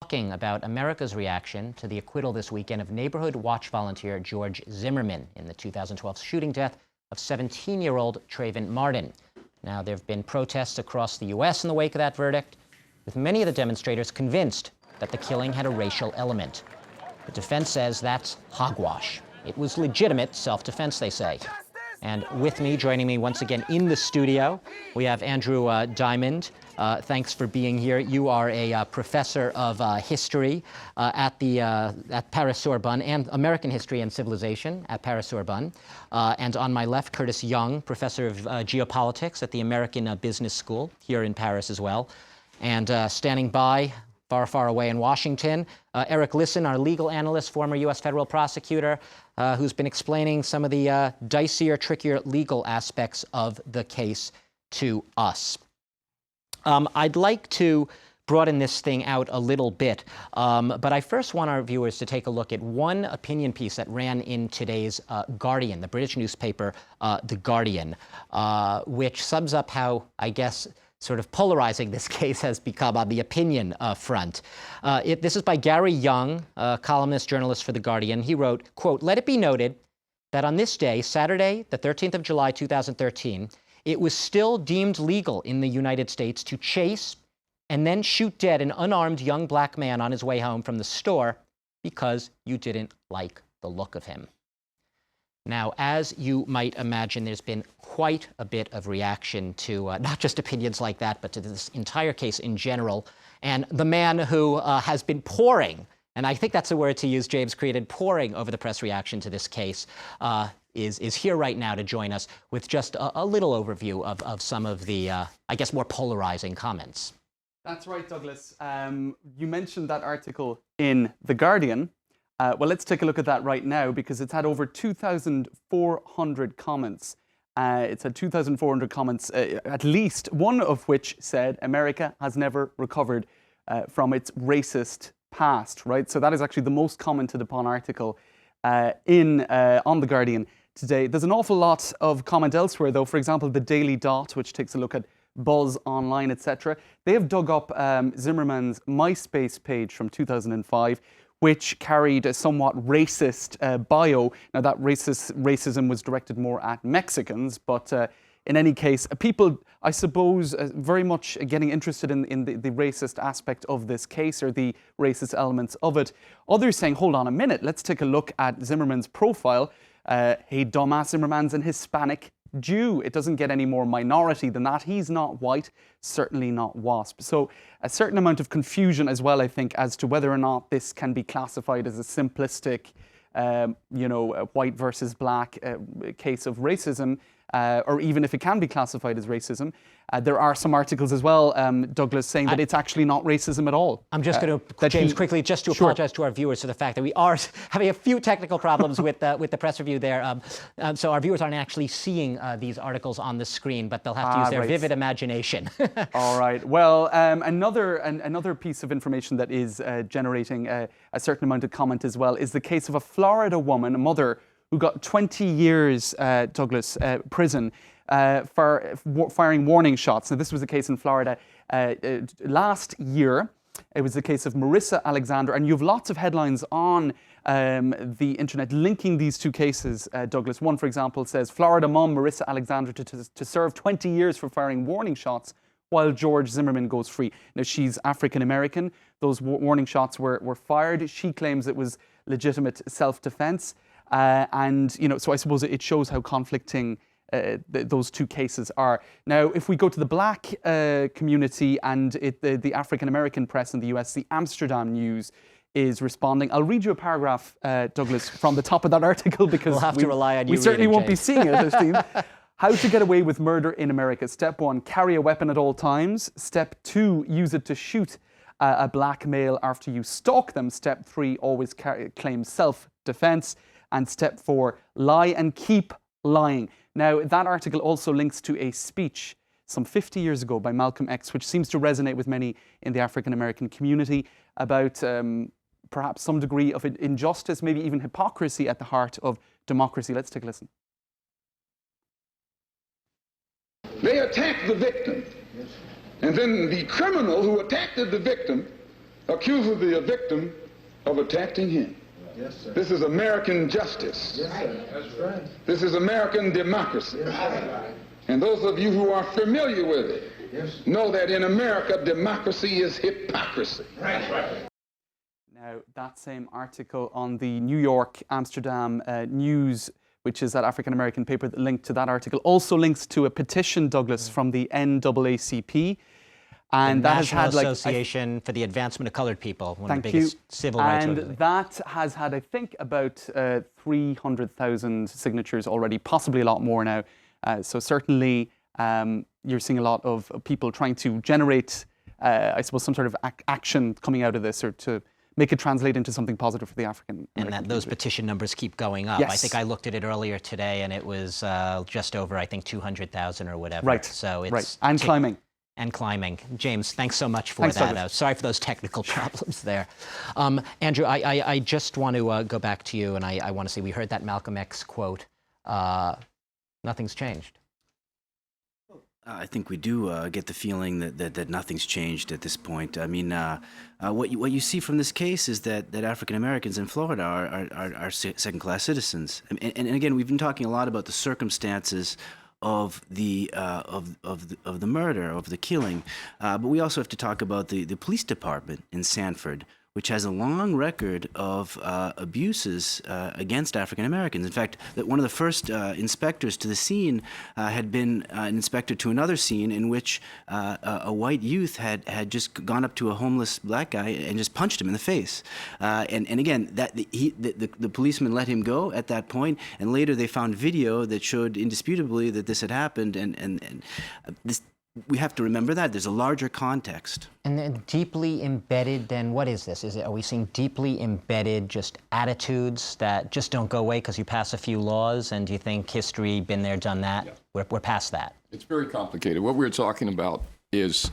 talking about America's reaction to the acquittal this weekend of neighborhood watch volunteer George Zimmerman in the 2012 shooting death of 17-year-old Trayvon Martin. Now, there have been protests across the U.S. in the wake of that verdict, with many of the demonstrators convinced that the killing had a racial element. The defense says that's hogwash. It was legitimate self-defense, they say. And with me, joining me once again in the studio, we have Andrew Diamond. Thanks for being here. You are a professor of history at Paris Sorbonne, and American history and civilization at Paris Sorbonne. And on my left, Curtis Young, professor of geopolitics at the American Business School here in Paris as well. And standing by, far, far away in Washington, Eric LISANN, our legal analyst, former U.S. federal prosecutor, who's been explaining some of the dicier, trickier legal aspects of the case to us. I'd like to broaden this thing out a little bit, but I first want our viewers to take a look at one opinion piece that ran in today's Guardian, the British newspaper, The Guardian, which sums up how, I guess, sort of polarizing this case has become on the opinion front. This is by Gary Young, columnist, journalist for The Guardian. He wrote, quote, "Let it be noted that on this day, Saturday, the 13th of July, 2013, it was still deemed legal in the United States to chase and then shoot dead an unarmed young black man on his way home from the store because you didn't like the look of him." Now, as you might imagine, there's been quite a bit of reaction to not just opinions like that, but to this entire case in general. And the man who has been pouring, and I think that's the word to use, James created, pouring over the press reaction to this case, is here right now to join us with just a little overview of some of the, I guess, more polarizing comments. That's right, Douglas. You mentioned that article in The Guardian. Well, let's take a look at that right now because it's had over 2,400 comments. It's had 2,400 comments, at least one of which said America has never recovered from its racist past, right? So that is actually the most commented upon article on The Guardian today. There's an awful lot of comment elsewhere, though. For example, the Daily Dot, which takes a look at buzz online, etc. They have dug up Zimmerman's MySpace page from 2005, which carried a somewhat racist bio. Now, that racism was directed more at Mexicans, but in any case, people, I suppose, very much getting interested in the racist aspect of this case, or the racist elements of it. Others saying, hold on a minute, let's take a look at Zimmerman's profile. Hey, dumbass, Zimmerman's an Hispanic Jew. It doesn't get any more minority than that. He's not white, certainly not WASP. So a certain amount of confusion as well, I think, as to whether or not this can be classified as a simplistic, white versus black case of racism, or even if it can be classified as racism. There are some articles as well, Douglas, saying that it's actually not racism at all. I'm just going to, James, quickly, just to apologize to our viewers for the fact that we are having a few technical problems with the press review there. So our viewers aren't actually seeing these articles on the screen, but they'll have to use their vivid imagination. All right. Well, another piece of information that is generating a certain amount of comment as well is the case of a Florida woman, a mother, who got 20 years, Douglas, prison for firing warning shots. Now, this was the case in Florida last year. It was the case of Marissa Alexander, and you have lots of headlines on the internet linking these two cases, Douglas. One, for example, says, Florida mom Marissa Alexander to serve 20 years for firing warning shots while George Zimmerman goes free. Now, she's African-American. Those warning shots were fired. She claims it was legitimate self-defense. So I suppose it shows how conflicting those two cases are. Now, if we go to the black community and the African-American press in the US, the Amsterdam News is responding. I'll read you a paragraph, Douglas, from the top of that article because we'll have to rely on you. We certainly won't James. be seeing it, it seems. How to get away with murder in America. Step 1, carry a weapon at all times. Step 2, use it to shoot a black male after you stalk them. Step 3, always claim self-defense. And step 4, lie and keep lying. Now, that article also links to a speech some 50 years ago by Malcolm X, which seems to resonate with many in the African-American community about perhaps some degree of injustice, maybe even hypocrisy at the heart of democracy. Let's take a listen. They attacked the victim, and then the criminal who attacked the victim accuses the victim of attacking him. Yes, sir. This is American justice. Yes, sir. That's right. This is American democracy. Yes, sir. And those of you who are familiar with it Yes. know that in America, democracy is hypocrisy. That's right. Now, that same article on the New York, Amsterdam News, which is that African-American paper that linked to that article, also links to a petition, Douglas, from the NAACP. And the that has National had, like, Association for the Advancement of Colored People, one of the Thank biggest you. civil rights And organizations. that has had, I think, about 300,000 signatures already, possibly a lot more now. So certainly you're seeing a lot of people trying to generate, I suppose, some sort of action coming out of this, or to make it translate into something positive for the African And that those petition numbers keep going up. Yes. I think I looked at it earlier today, and it was just over, I think, 200,000 or whatever. Right. So it's right. And climbing. And climbing. James, thanks so much for Thanks, that. Douglas. Sorry for those technical problems there. Andrew, I just want to go back to you, and I want to say we heard that Malcolm X quote, nothing's changed. I think we do get the feeling that nothing's changed at this point. I mean, what you see from this case is that African Americans in Florida are second-class citizens. And again, we've been talking a lot about the circumstances of the murder, of the killing, but we also have to talk about the police department in Sanford, which has a long record of abuses against African Americans. In fact, one of the first inspectors to the scene had been an inspector to another scene in which a white youth had just gone up to a homeless black guy and just punched him in the face. And again, the policeman let him go at that point, and later they found video that showed indisputably that this had happened, and this. We have to remember that there's a larger context. And then deeply embedded, then what is this? Are we seeing deeply embedded just attitudes that just don't go away because you pass a few laws? And do you think history, been there, done that? Yeah. We're past that. It's very complicated. What we're talking about is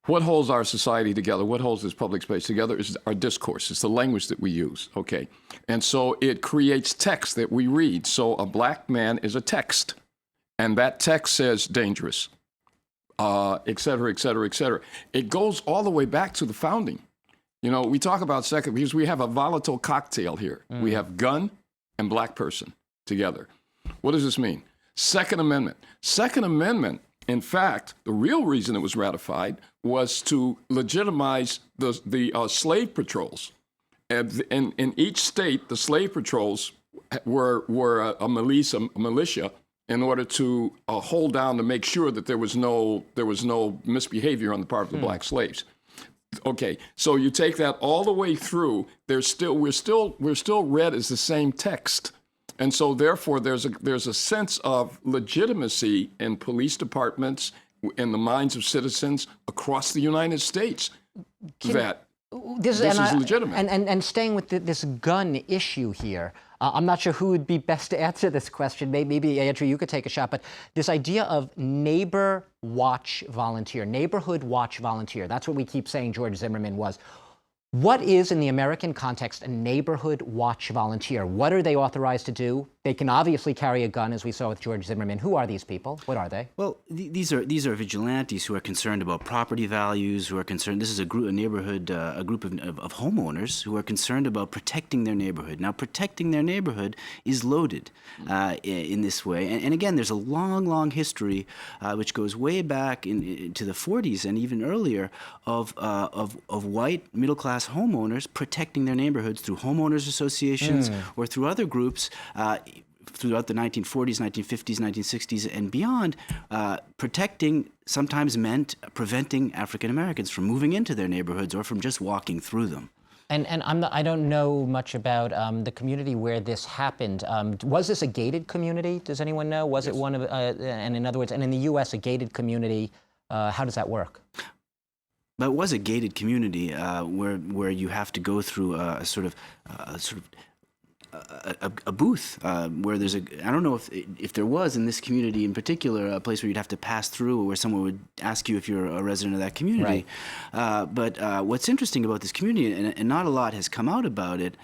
what holds our society together, what holds this public space together is our discourse. It's the language that we use, okay? And so it creates text that we read. So a black man is a text, and that text says dangerous. Et cetera, et cetera, et cetera. It goes all the way back to the founding. You know, we talk about second, because we have a volatile cocktail here. We have gun and black person together. What does this mean? Second Amendment. Second Amendment, in fact, the real reason it was ratified was to legitimize the slave patrols. And in each state, the slave patrols were a militia, in order to hold down to make sure that there was no misbehavior on the part of the black slaves. Okay, so you take that all the way through. We're still read as the same text, and so therefore there's a sense of legitimacy in police departments, in the minds of citizens across the United States, that this is legitimate. And staying with this gun issue here. I'm not sure who would be best to answer this question. Maybe, Andrew, you could take a shot. But this idea of neighborhood watch volunteer, that's what we keep saying George Zimmerman was. What is, in the American context, a neighborhood watch volunteer? What are they authorized to do? They can obviously carry a gun, as we saw with George Zimmerman. Who are these people? What are they? Well, these are vigilantes who are concerned about property values, who are concerned. This is a group of homeowners who are concerned about protecting their neighborhood. Now, protecting their neighborhood is loaded in this way. And again, there's a long history which goes way back into the 40s and even earlier of white middle-class homeowners protecting their neighborhoods through homeowners associations or through other groups throughout the 1940s, 1950s, 1960s, and beyond. Protecting sometimes meant preventing African Americans from moving into their neighborhoods or from just walking through them. And I don't know much about the community where this happened. Was this a gated community? Does anyone know? Was it one of, and in other words, and in the U.S., a gated community, how does that work? But it was a gated community where you have to go through a booth where there's I don't know if there was in this community in particular a place where you'd have to pass through, or where someone would ask you if you're a resident of that community. Right. But what's interesting about this community, and not a lot has come out about it,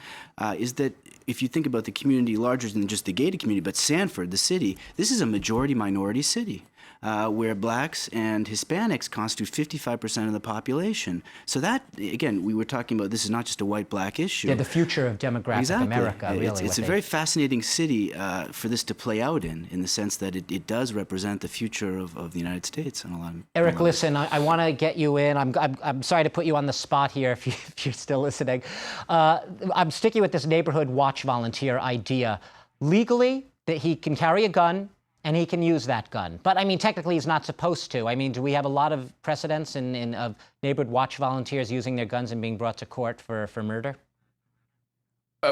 is that if you think about the community larger than just the gated community, but Sanford, the city, this is a majority-minority city. where blacks and Hispanics constitute 55% of the population. So that, again, we were talking about this is not just a white-black issue. Yeah, the future of demographic America, really. It's a very fascinating city for this to play out in the sense that it does represent the future of the United States. On a lot of, Eric, listen, I want to get you in. I'm sorry to put you on the spot here if you're still listening. I'm sticking with this neighborhood watch volunteer idea. Legally, that he can carry a gun and he can use that gun. But I mean, technically, he's not supposed to. I mean, do we have a lot of precedents of neighborhood watch volunteers using their guns and being brought to court for murder?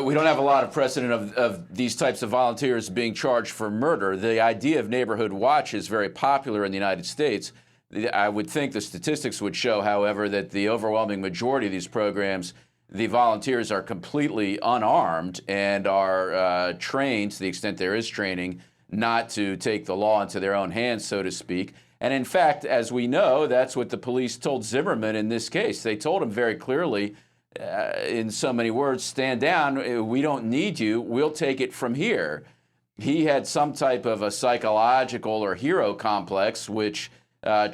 We don't have a lot of precedent of these types of volunteers being charged for murder. The idea of neighborhood watch is very popular in the United States. I would think the statistics would show, however, that the overwhelming majority of these programs, the volunteers are completely unarmed and are trained, to the extent there is training, not to take the law into their own hands, so to speak. And in fact, as we know, that's what the police told Zimmerman in this case. They told him very clearly, in so many words, stand down, we don't need you, we'll take it from here. He had some type of a psychological or hero complex, which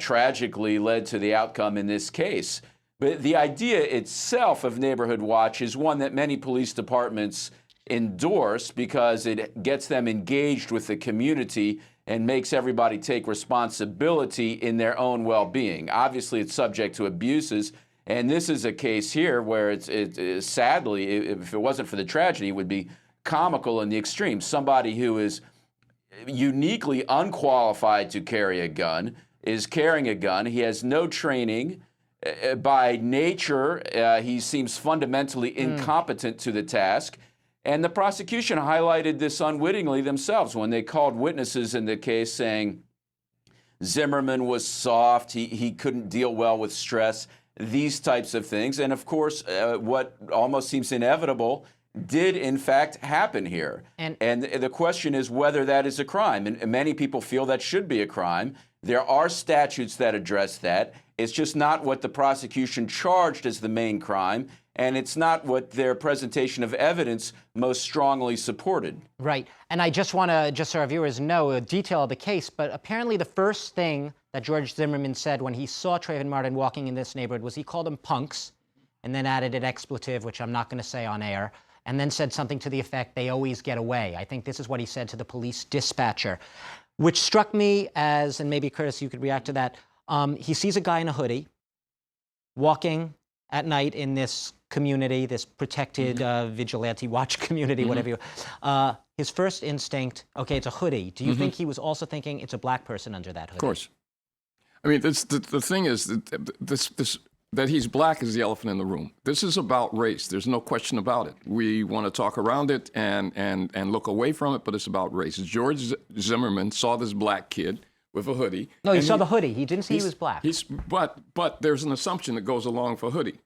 tragically led to the outcome in this case. But the idea itself of neighborhood watch is one that many police departments endorse because it gets them engaged with the community and makes everybody take responsibility in their own well-being. Obviously, it's subject to abuses, and this is a case here where it's sadly, if it wasn't for the tragedy, it would be comical in the extreme. Somebody who is uniquely unqualified to carry a gun is carrying a gun. He has no training. By nature, he seems fundamentally incompetent to the task. And the prosecution highlighted this unwittingly themselves when they called witnesses in the case saying Zimmerman was soft, he couldn't deal well with stress, these types of things. And of course, what almost seems inevitable did in fact happen here. And the question is whether that is a crime. And many people feel that should be a crime. There are statutes that address that. It's just not what the prosecution charged as the main crime, and it's not what their presentation of evidence most strongly supported. Right. And I just want to, just so our viewers know, a detail of the case, but apparently the first thing that George Zimmerman said when he saw Trayvon Martin walking in this neighborhood was he called them punks, and then added an expletive, which I'm not going to say on air, and then said something to the effect, they always get away. I think this is what he said to the police dispatcher, which struck me as, and maybe Curtis, you could react to that, he sees a guy in a hoodie walking at night in this community, this protected vigilante watch community, whatever you, his first instinct, okay, it's a hoodie. Do you think he was also thinking it's a black person under that hoodie? Of course. I mean, the thing is that he's black is the elephant in the room. This is about race. There's no question about it. We want to talk around it and look away from it, but it's about race. George Zimmerman saw this black kid with a hoodie. No, he saw the hoodie. He didn't see he was black. But there's an assumption that goes along for hoodie.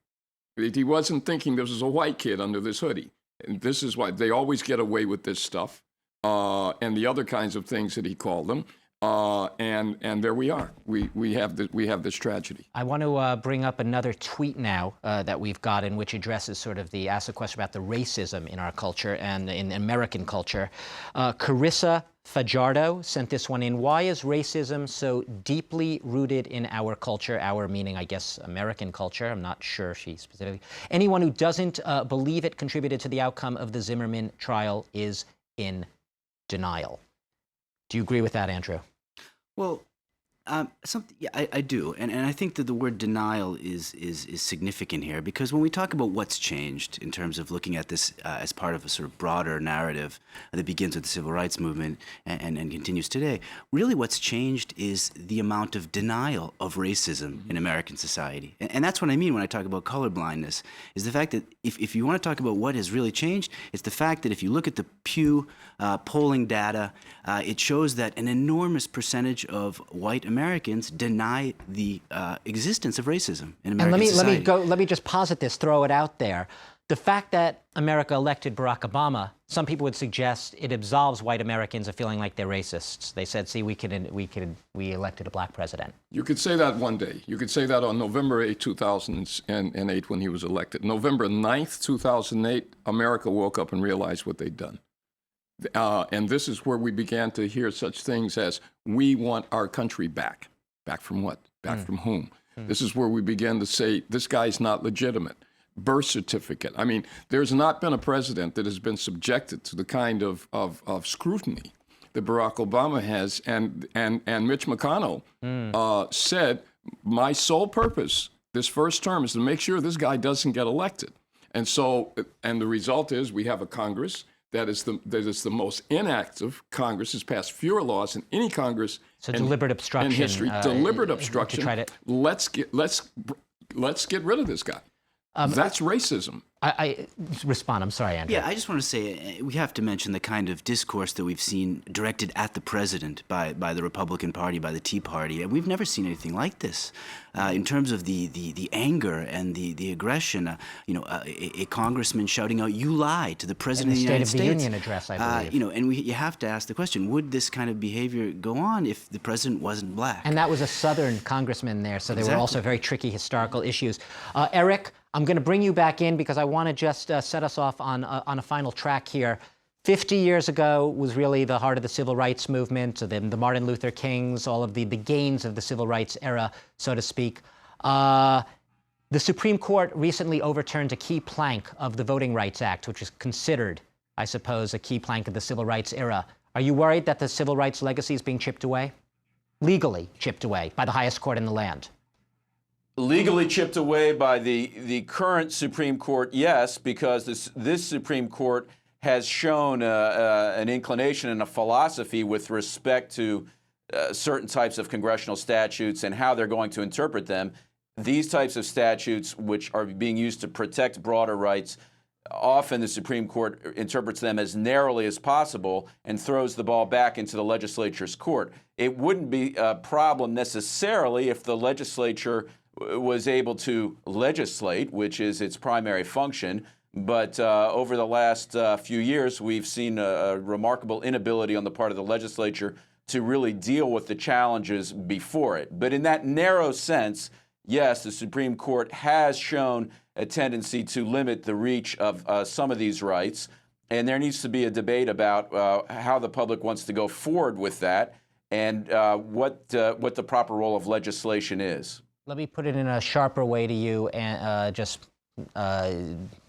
He wasn't thinking this was a white kid under this hoodie. And this is why they always get away with this stuff and the other kinds of things that he called them. And there we are. We have this tragedy. I want to bring up another tweet now that we've gotten, which addresses sort of asks a question about the racism in our culture and in American culture. Carissa Fajardo sent this one in. Why is racism so deeply rooted in our culture? Our meaning, I guess, American culture. I'm not sure she specifically. Anyone who doesn't believe it contributed to the outcome of the Zimmerman trial is in denial. Do you agree with that, Andrew? Well, I do, and I think that the word denial is significant here because when we talk about what's changed in terms of looking at this as part of a sort of broader narrative that begins with the civil rights movement and continues today, really what's changed is the amount of denial of racism in American society, and that's what I mean when I talk about colorblindness. Is the fact that if you want to talk about what has really changed, it's the fact that if you look at the Pew polling data, it shows that an enormous percentage of white Americans deny the existence of racism in American society. Let me just posit this, throw it out there. The fact that America elected Barack Obama, some people would suggest it absolves white Americans of feeling like they're racists. They said, see, we elected a black president. You could say that one day. You could say that on November 8, 2008 when he was elected. November 9th, 2008, America woke up and realized what they'd done. And this is where we began to hear such things as, we want our country back. Back from what? Back from whom? This is where we began to say, this guy's not legitimate. Birth certificate. I mean, there's not been a president that has been subjected to the kind of scrutiny that Barack Obama has. And Mitch McConnell said, my sole purpose this first term is to make sure this guy doesn't get elected. And so, and the result is we have a Congress that is the most inactive. Congress has passed fewer laws than any Congress So deliberate obstruction in history. Deliberate obstruction. To try to... Let's get rid of this guy. That's racism. I respond. I'm sorry, Andrew. Yeah, I just want to say we have to mention the kind of discourse that we've seen directed at the president by the Republican Party, by the Tea Party. And we've never seen anything like this in terms of the anger and the aggression. A congressman shouting out, "You lie," to the president of the United States. State of the Union address, I believe. And you have to ask the question: would this kind of behavior go on if the president wasn't black? And that was a Southern congressman there, so there were also very tricky historical issues. Eric, I'm going to bring you back in because I want to just set us off on a final track here. 50 years ago was really the heart of the civil rights movement, the Martin Luther Kings, all of the gains of the civil rights era, so to speak. The Supreme Court recently overturned a key plank of the Voting Rights Act, which is considered, I suppose, a key plank of the civil rights era. Are you worried that the civil rights legacy is being chipped away? Legally chipped away by the highest court in the land? Legally chipped away by the current Supreme Court, yes, because this Supreme Court has shown an inclination and a philosophy with respect to certain types of congressional statutes and how they're going to interpret them. These types of statutes, which are being used to protect broader rights, often the Supreme Court interprets them as narrowly as possible and throws the ball back into the legislature's court. It wouldn't be a problem necessarily if the legislature was able to legislate, which is its primary function. But over the last few years, we've seen a remarkable inability on the part of the legislature to really deal with the challenges before it. But in that narrow sense, yes, the Supreme Court has shown a tendency to limit the reach of some of these rights. And there needs to be a debate about how the public wants to go forward with that and what the proper role of legislation is. Let me put it in a sharper way to you and just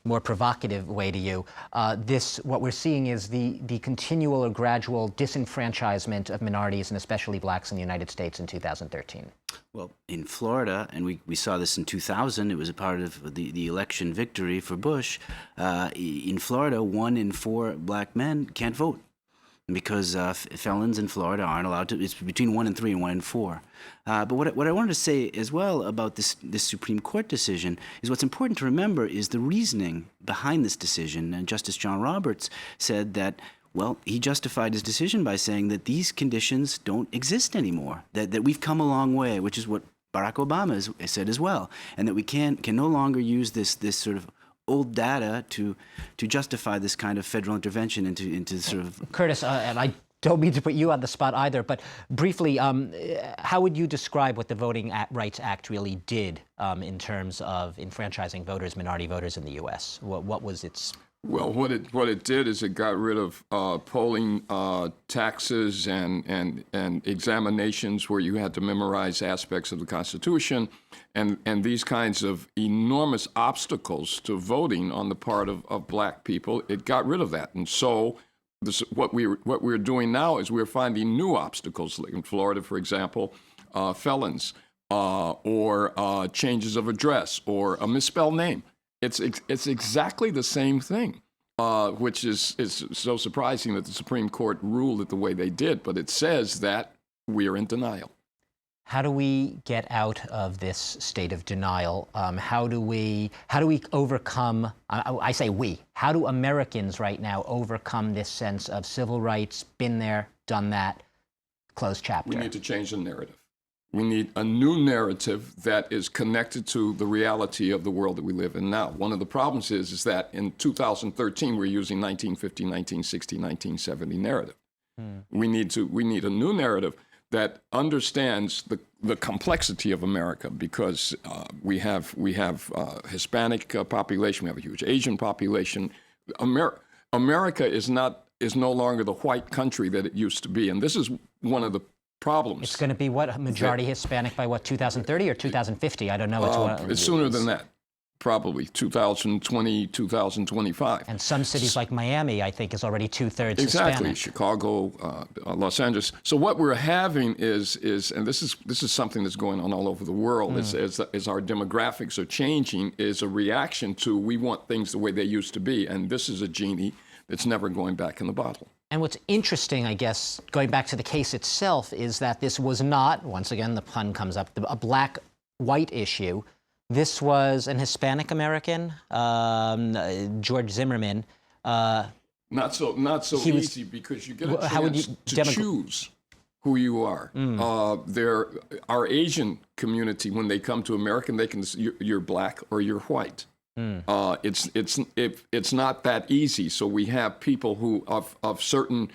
more provocative way to you. What we're seeing is the continual or gradual disenfranchisement of minorities and especially blacks in the United States in 2013. Well, in Florida, and we saw this in 2000, it was a part of the election victory for Bush. In Florida, 1 in 4 black men can't vote because felons in Florida aren't allowed to. It's between 1 in 3 and 1 in 4. But what I wanted to say as well about this Supreme Court decision is what's important to remember is the reasoning behind this decision. And Justice John Roberts said that, well, he justified his decision by saying that these conditions don't exist anymore, that we've come a long way, which is what Barack Obama has said as well, and that we can no longer use this sort of old data to justify this kind of federal intervention into sort of... Curtis, and I don't mean to put you on the spot either, but briefly, how would you describe what the Voting Rights Act really did in terms of enfranchising voters, minority voters in the U.S.? What was its... Well, what it did is it got rid of polling taxes and examinations where you had to memorize aspects of the Constitution and these kinds of enormous obstacles to voting on the part of black people. It got rid of that. And so what we're doing now is we're finding new obstacles. Like in Florida, for example, felons or changes of address or a misspelled name. It's exactly the same thing, which is so surprising that the Supreme Court ruled it the way they did. But it says that we are in denial. How do we get out of this state of denial? How do we overcome? I say we. How do Americans right now overcome this sense of civil rights? Been there, done that. Closed chapter. We need to change the narrative. We need a new narrative that is connected to the reality of the world that we live in now. One of the problems is that in 2013, we're using 1950, 1960, 1970 narrative. We need a new narrative that understands the complexity of America because we have Hispanic population, we have a huge Asian population. America is not is no longer the white country that it used to be. And this is one of the problems. It's going to be what, majority Hispanic by what, 2030 or 2050? I don't know. Which one. It's sooner than that, probably 2020, 2025. And some cities like Miami, I think, is already 2/3 Exactly, Hispanic. Chicago, Los Angeles. So what we're having is, and this is something that's going on all over the world, as our demographics are changing, is a reaction to we want things the way they used to be, and this is a genie that's never going back in the bottle. And what's interesting, I guess, going back to the case itself, is that this was not, once again, the pun comes up, a black-white issue. This was an Hispanic American, George Zimmerman. Not so easy because you get a chance to choose who you are. Our Asian community, when they come to America, they can you're black or you're white. It's not that easy. So we have people who of certain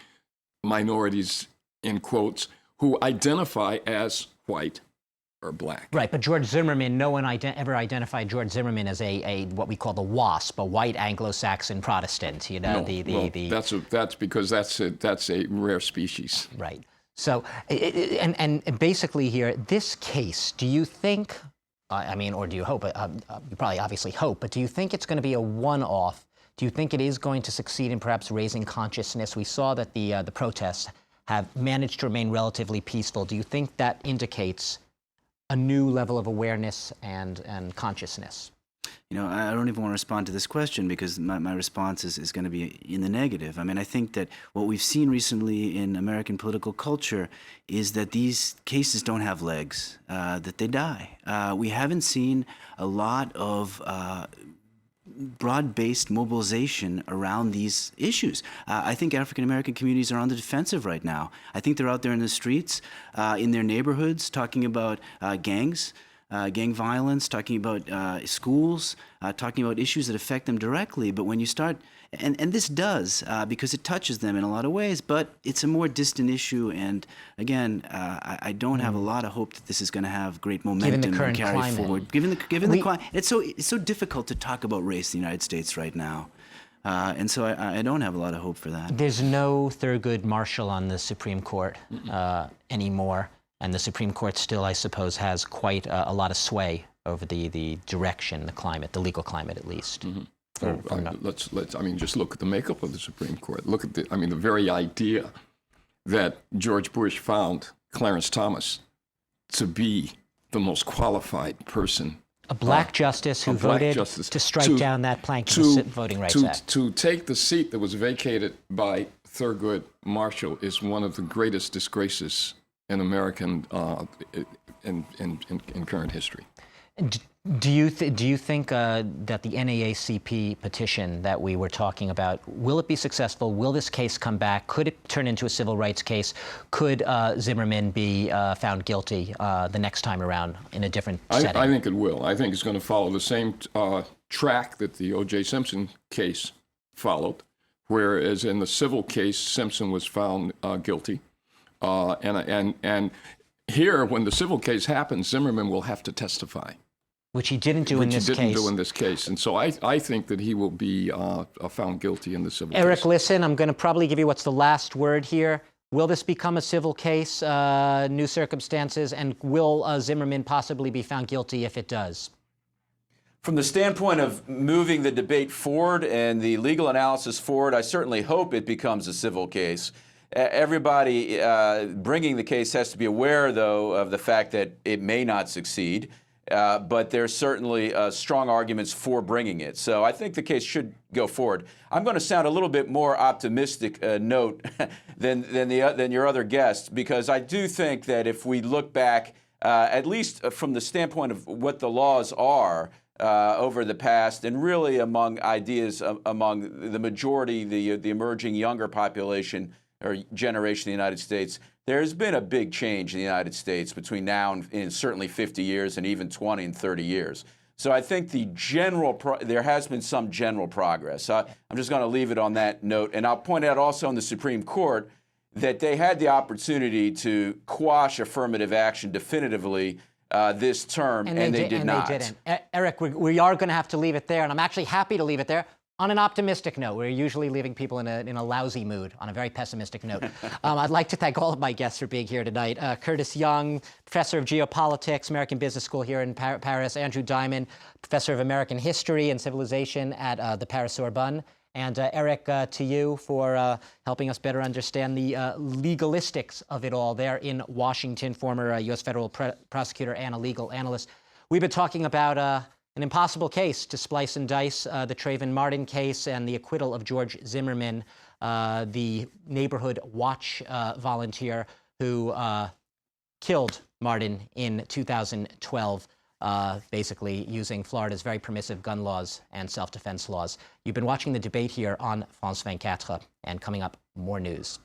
minorities, in quotes, who identify as white or black. Right, but George Zimmerman, no one ever identified George Zimmerman as a what we call the WASP, a white Anglo-Saxon Protestant. You know, that's because that's a rare species. Right. So, and basically here, this case, do you think? I mean, or do you hope? You probably obviously hope, but do you think it's going to be a one-off? Do you think it is going to succeed in perhaps raising consciousness? We saw that the protests have managed to remain relatively peaceful. Do you think that indicates a new level of awareness and consciousness? You know, I don't even want to respond to this question because my response is going to be in the negative. I mean, I think that what we've seen recently in American political culture is that these cases don't have legs, that they die. We haven't seen a lot of broad-based mobilization around these issues. I think African-American communities are on the defensive right now. I think they're out there in the streets, in their neighborhoods, talking about gangs, gang violence, talking about schools, talking about issues that affect them directly. But when you start, and this does, because it touches them in a lot of ways, but it's a more distant issue. And again, I don't have a lot of hope that this is going to have great momentum and carry forward. Given the climate, it's so difficult to talk about race in the United States right now. And so I don't have a lot of hope for that. There's no Thurgood Marshall on the Supreme Court anymore. And the Supreme Court still, I suppose, has quite a lot of sway over the direction, the climate, the legal climate, at least. Let's. I mean, just look at the makeup of the Supreme Court. Look at the very idea that George Bush found Clarence Thomas to be the most qualified person. A black justice who voted to strike down that plank of the Voting Rights Act. To take the seat that was vacated by Thurgood Marshall is one of the greatest disgraces in American in current history. Do you think that the NAACP petition that we were talking about, will it be successful? Will this case come back? Could it turn into a civil rights case? Could Zimmerman be found guilty the next time around in a different setting? I think it will. I think it's going to follow the same track that the O.J. Simpson case followed, whereas in the civil case, Simpson was found guilty. And here, when the civil case happens, Zimmerman will have to testify. Which he didn't do in this case. Which he didn't do in this case. And so I think that he will be found guilty in the civil case. Eric, LISANN, I'm going to probably give you what's the last word here. Will this become a civil case, new circumstances, and will Zimmerman possibly be found guilty if it does? From the standpoint of moving the debate forward and the legal analysis forward, I certainly hope it becomes a civil case. Everybody bringing the case has to be aware, though, of the fact that it may not succeed, but there's certainly strong arguments for bringing it. So I think the case should go forward. I'm going to sound a little bit more optimistic note than your other guests, because I do think that if we look back, at least from the standpoint of what the laws are over the past, and really among ideas among the majority, the emerging younger population, or generation in the United States, there's been a big change in the United States between now and certainly 50 years and even 20 and 30 years. So I think there has been some general progress. I'm just going to leave it on that note. And I'll point out also in the Supreme Court that they had the opportunity to quash affirmative action definitively this term, and they did not. They didn't. Eric, we are going to have to leave it there, and I'm actually happy to leave it there. On an optimistic note, we're usually leaving people in a lousy mood, on a very pessimistic note. I'd like to thank all of my guests for being here tonight. Curtis Young, professor of geopolitics, American Business School here in Paris. Andrew Diamond, professor of American history and civilization at the Paris Sorbonne. And Eric, to you for helping us better understand the legalistics of it all there in Washington, former U.S. federal prosecutor and a legal analyst. We've been talking about an impossible case to splice and dice, the Trayvon Martin case and the acquittal of George Zimmerman, the neighborhood watch volunteer who killed Martin in 2012, basically using Florida's very permissive gun laws and self-defense laws. You've been watching the debate here on France 24, and coming up, more news.